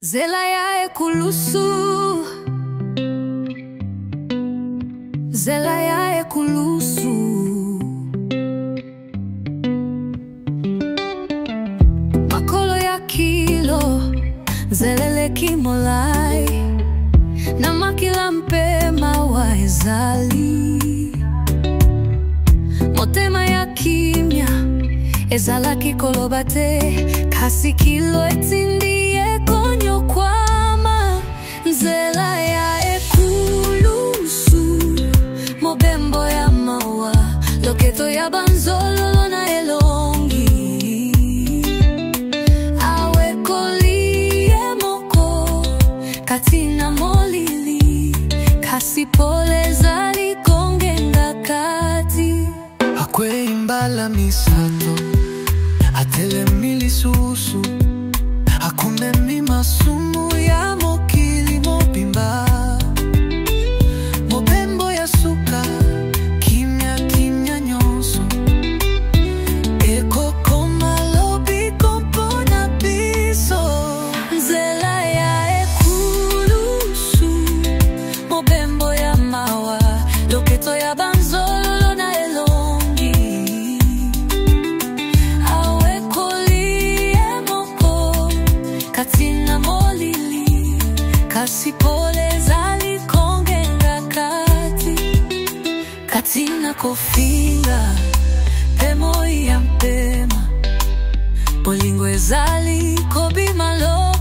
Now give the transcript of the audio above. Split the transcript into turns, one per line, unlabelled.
Zelaya ekulusu, Zelaya ekulusu. Makolo ya kilo, zelele kimolai, na makila mpema wa ezali. Motema ya kimya, ezala kikolobate, kasi kilo etindi konyo kwama. Zelaya ekulusu, mobembo ya mawa, loketo ya banzolo na elongi. Awe koli emoko, katina molili, kasi pole zali kongenga kati.
Akwe imbala misato, atele milisusu, akume mi masumu ya mokili mobimba. Mobembo ya suka, kimya kimya nyonso, eko koma lobi kompona biso.
Zelaya ekulusu, mobembo ya mawa, loketo ya banzolo na elongi. Awe koli emoko, katina molili, kasi pole zali kongenga kati. Katina kofinga, pemo ya mpema, bolingo ezali kobi malo.